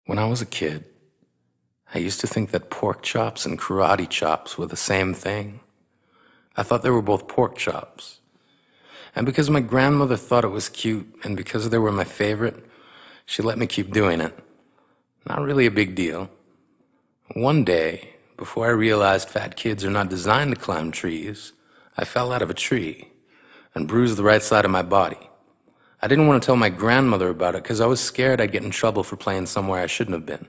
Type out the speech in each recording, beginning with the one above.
When I was a kid, I used to think that pork chops and karate chops were the same thing. I thought they were both pork chops. And because my grandmother thought it was cute, and because they were my favorite, she let me keep doing it. Not really a big deal. One day, before I realized fat kids are not designed to climb trees, I fell out of a tree and bruised the right side of my body. I didn't want to tell my grandmother about it because I was scared I'd get in trouble for playing somewhere I shouldn't have been.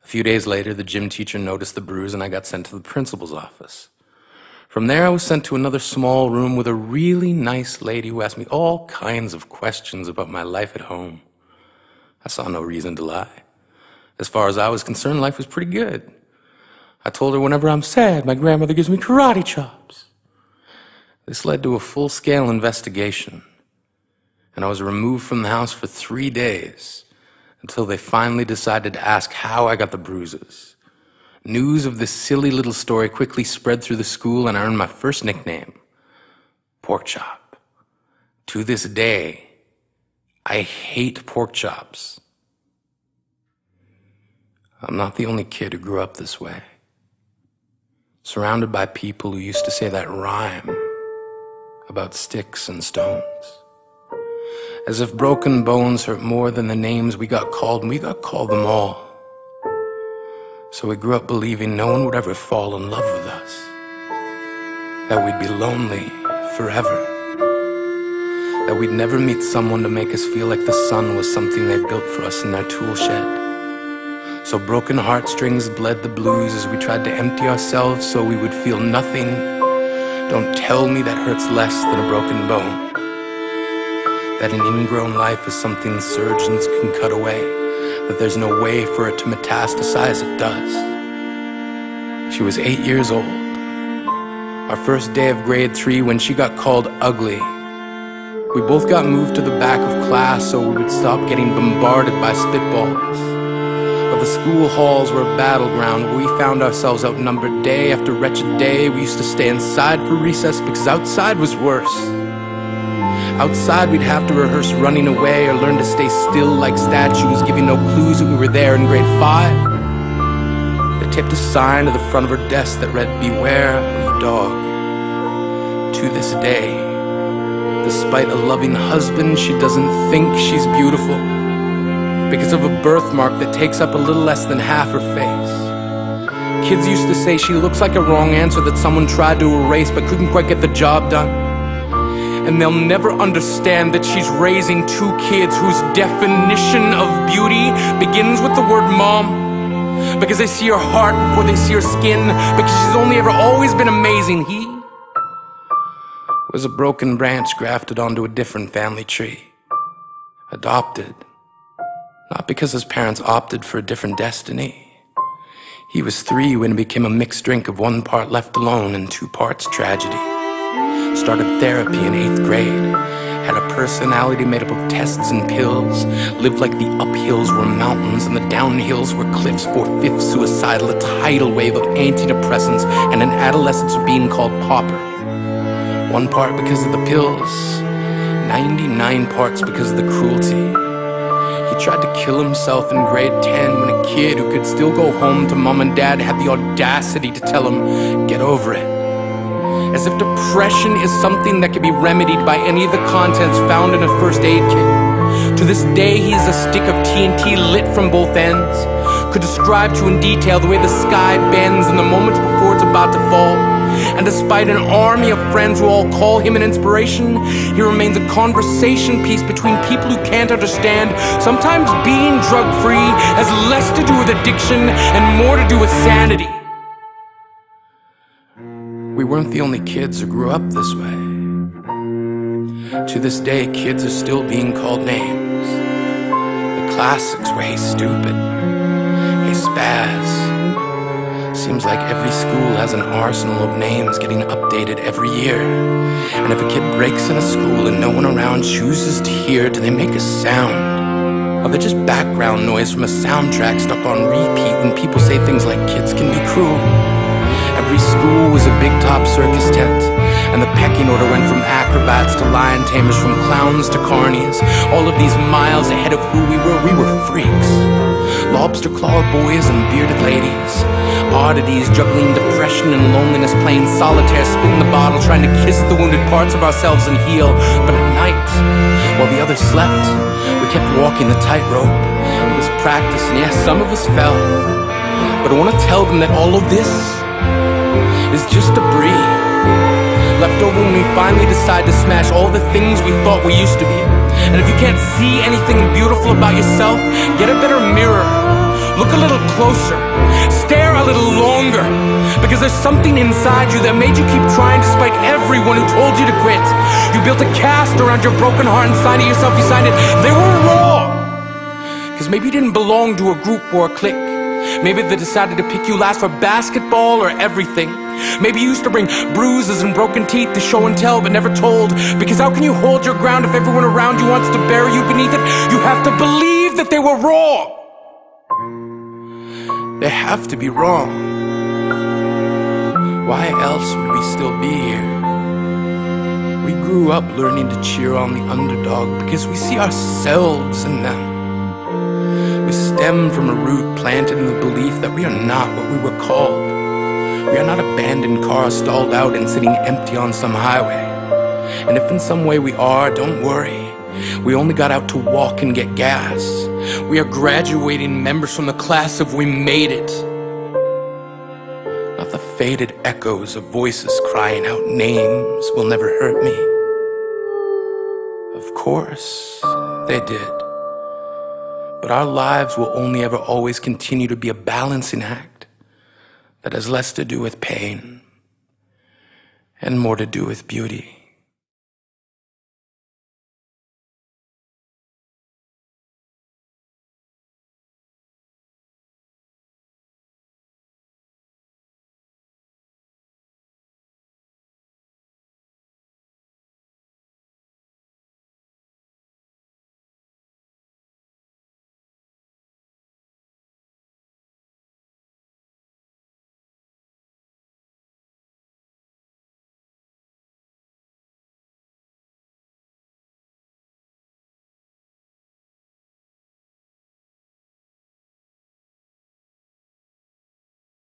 A few days later, the gym teacher noticed the bruise and I got sent to the principal's office. From there, I was sent to another small room with a really nice lady who asked me all kinds of questions about my life at home. I saw no reason to lie. As far as I was concerned, life was pretty good. I told her whenever I'm sad, my grandmother gives me karate chops. This led to a full-scale investigation, and I was removed from the house for 3 days until they finally decided to ask how I got the bruises. News of this silly little story quickly spread through the school, and I earned my first nickname, Pork Chop. To this day, I hate pork chops. I'm not the only kid who grew up this way, surrounded by people who used to say that rhyme about sticks and stones. As if broken bones hurt more than the names we got called, and we got called them all. So we grew up believing no one would ever fall in love with us, that we'd be lonely forever, that we'd never meet someone to make us feel like the sun was something they built for us in their tool shed. So broken heartstrings bled the blues as we tried to empty ourselves so we would feel nothing. Don't tell me that hurts less than a broken bone. That an ingrown life is something surgeons can cut away, that there's no way for it to metastasize. It does. She was 8 years old. Our first day of grade 3 when she got called ugly. We both got moved to the back of class so we would stop getting bombarded by spitballs. But the school halls were a battleground where we found ourselves outnumbered day after wretched day. We used to stay inside for recess because outside was worse. Outside we'd have to rehearse running away or learn to stay still like statues, giving no clues that we were there in grade 5. They taped a sign to the front of her desk that read, "Beware of dog." To this day, despite a loving husband, she doesn't think she's beautiful because of a birthmark that takes up a little less than half her face. Kids used to say she looks like a wrong answer that someone tried to erase but couldn't quite get the job done. And they'll never understand that she's raising 2 kids whose definition of beauty begins with the word mom, because they see her heart before they see her skin, because she's only ever always been amazing. He was a broken branch grafted onto a different family tree, adopted. Not because his parents opted for a different destiny. He was 3 when it became a mixed drink of 1 part left alone and 2 parts tragedy. Started therapy in 8th grade. Had a personality made up of tests and pills. Lived like the uphills were mountains and the downhills were cliffs. 4/5 suicidal, a tidal wave of antidepressants, and an adolescence being called pauper. 1 part because of the pills, 99 parts because of the cruelty. He tried to kill himself in grade 10 when a kid who could still go home to mom and dad had the audacity to tell him, "Get over it." As if depression is something that can be remedied by any of the contents found in a first aid kit. To this day, he is a stick of TNT lit from both ends. Could describe to in detail the way the sky bends in the moments before it's about to fall. And despite an army of friends who all call him an inspiration, he remains a conversation piece between people who can't understand. Sometimes being drug-free has less to do with addiction and more to do with sanity. We weren't the only kids who grew up this way. To this day, kids are still being called names. The classics were "Hey Stupid," "Hey Spaz." Seems like every school has an arsenal of names getting updated every year. And if a kid breaks in a school and no one around chooses to hear, do they make a sound? Or they're just background noise from a soundtrack stuck on repeat when people say things like kids can be cruel? Every school was a big top circus tent, And the pecking order went from acrobats to lion tamers, from clowns to carnies. All of these miles ahead of who we were freaks. Lobster claw boys and bearded ladies, oddities juggling depression and loneliness, playing solitaire, spitting the bottle, trying to kiss the wounded parts of ourselves and heal. But at night, while the others slept, we kept walking the tightrope. It was practice, and yes, some of us fell. But I want to tell them that all of this is just debris, left over when we finally decide to smash all the things we thought we used to be. And if you can't see anything beautiful about yourself, get a better mirror. Look a little closer. Stare a little longer. Because there's something inside you that made you keep trying despite everyone who told you to quit. You built a cast around your broken heart and signed it yourself. You signed it. They were wrong. Because maybe you didn't belong to a group or a clique. Maybe they decided to pick you last for basketball or everything. Maybe you used to bring bruises and broken teeth to show and tell but never told. Because how can you hold your ground if everyone around you wants to bury you beneath it? You have to believe that they were wrong. They have to be wrong. Why else would we still be here? We grew up learning to cheer on the underdog because we see ourselves in them. We stem from a root planted in the belief that we are not what we were called. We are not abandoned cars stalled out and sitting empty on some highway. And if in some way we are, don't worry. We only got out to walk and get gas. We are graduating members from the class of We Made It. Not the faded echoes of voices crying out names will never hurt me. Of course, they did. But our lives will only ever always continue to be a balancing act that has less to do with pain and more to do with beauty.